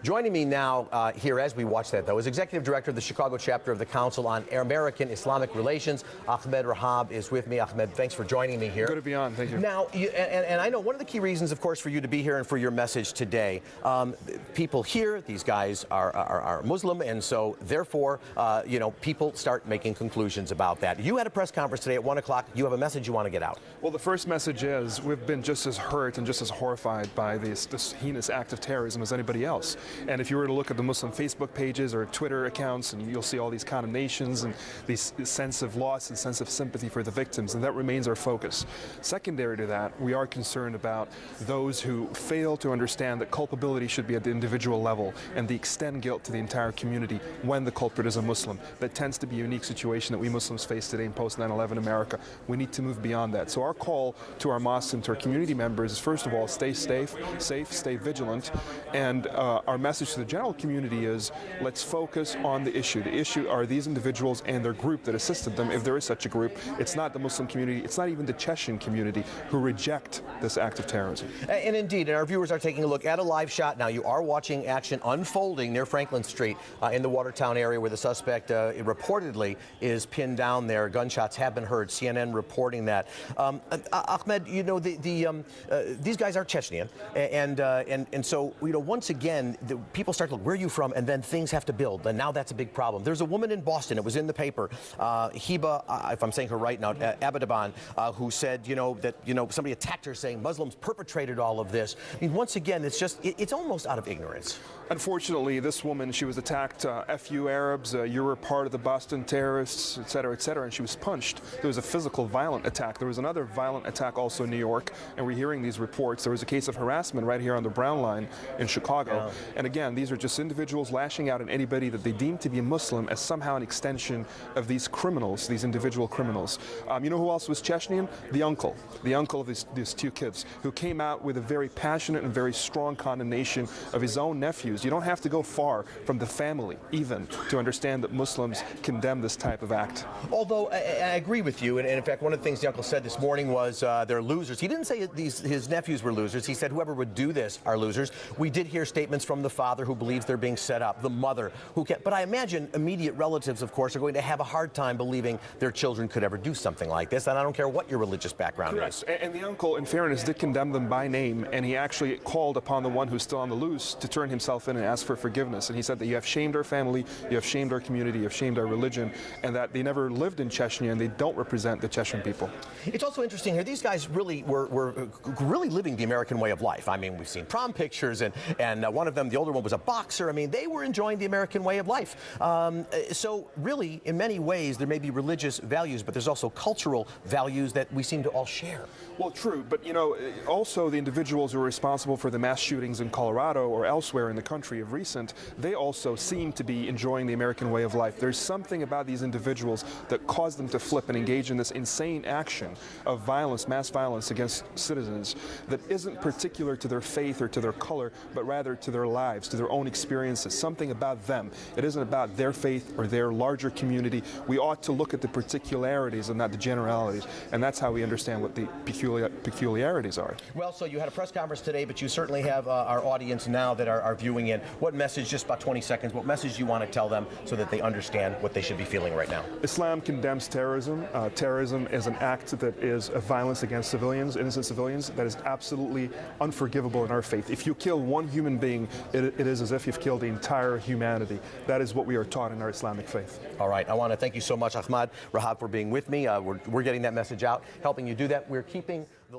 Joining me now here as we watch that, though, is Executive Director of the Chicago chapter of the Council on American Islamic Relations. Ahmed Rehab is with me. Ahmed, thanks for joining me here. Good to be on. Thank you. Now, and I know one of the key reasons, of course, for you to be here and for your message today, people here, these guys are Muslim, and so therefore, people start making conclusions about that. You had a press conference today at 1 o'clock. You have a message you want to get out. Well, the first message is we've been just as hurt and just as horrified by this heinous act of terrorism as anybody else. And if you were to look at the Muslim Facebook pages or Twitter accounts, and you'll see all these condemnations and this sense of loss and sense of sympathy for the victims, and that remains our focus. Secondary to that, we are concerned about those who fail to understand that culpability should be at the individual level and the extend guilt to the entire community when the culprit is a Muslim. That tends to be a unique situation that we Muslims face today in post 9/11 America. We need to move beyond that. So our call to our mosques and to our community members is, first of all, stay safe, stay vigilant, and our message to the general community is let's focus on the issue. The issue are these individuals and their group that assisted them, if there is such a group. It's not the Muslim community, it's not even the Chechen community who reject this act of terrorism. And indeed, and our viewers are taking a look at a live shot now. You are watching action unfolding near Franklin Street in the Watertown area where the suspect reportedly is pinned down there. Gunshots have been heard. CNN reporting that. Ahmed, these guys are Chechnyan, and so once again, people start to look, where are you from? And then things have to build, and now that's a big problem. There's a woman in Boston, it was in the paper, Hiba, if I'm saying her right now, Abadaban, who said, that somebody attacked her saying Muslims perpetrated all of this. I mean, once again, it's almost out of ignorance. Unfortunately, this woman, she was attacked, F you Arabs, you were part of the Boston terrorists, et cetera, and she was punched. There was a physical violent attack. There was another violent attack also in New York, and we're hearing these reports. There was a case of harassment right here on the Brown Line in Chicago. Yeah. And again, these are just individuals lashing out at anybody that they deem to be Muslim as somehow an extension of these criminals, these individual criminals. You know who else was Chechnyan? The uncle of these two kids, who came out with a very passionate and very strong condemnation of his own nephews. You don't have to go far from the family, even, to understand that Muslims condemn this type of act. Although, I agree with you, and in fact, one of the things the uncle said this morning was they're losers. He didn't say his nephews were losers. He said whoever would do this are losers. We did hear statements from the father who believes they're being set up, the mother who can't. But I imagine immediate relatives, of course, are going to have a hard time believing their children could ever do something like this, and I don't care what your religious background is. And the uncle, in fairness, did condemn them by name, and he actually called upon the one who's still on the loose to turn himself in and ask for forgiveness. And he said that you have shamed our family, you have shamed our community, you have shamed our religion, and that they never lived in Chechnya and they don't represent the Chechen people. It's also interesting here, these guys really were really living the American way of life. I mean, we've seen prom pictures, and one of them, the older one, was a boxer. I mean, they were enjoying the American way of life. So really, in many ways, there may be religious values, but there's also cultural values that we seem to all share. Well, true, but also the individuals who are responsible for the mass shootings in Colorado or elsewhere in the country of recent, they also seem to be enjoying the American way of life. There's something about these individuals that caused them to flip and engage in this insane action of violence, mass violence against citizens that isn't particular to their faith or to their color, but rather to their lives, to their own experiences, something about them. It isn't about their faith or their larger community. We ought to look at the particularities and not the generalities, and that's how we understand what the peculiarities are. Well, so you had a press conference today, but you certainly have our audience now that are viewing in. What message, just about 20 seconds, what message do you want to tell them so that they understand what they should be feeling right now? Islam condemns terrorism. Terrorism is an act that is a violence against civilians, innocent civilians, that is absolutely unforgivable in our faith. If you kill one human being, it is as if you've killed the entire humanity. That is what we are taught in our Islamic faith. All right. I want to thank you so much, Ahmed Rehab, for being with me. We're getting that message out, helping you do that. We're keeping the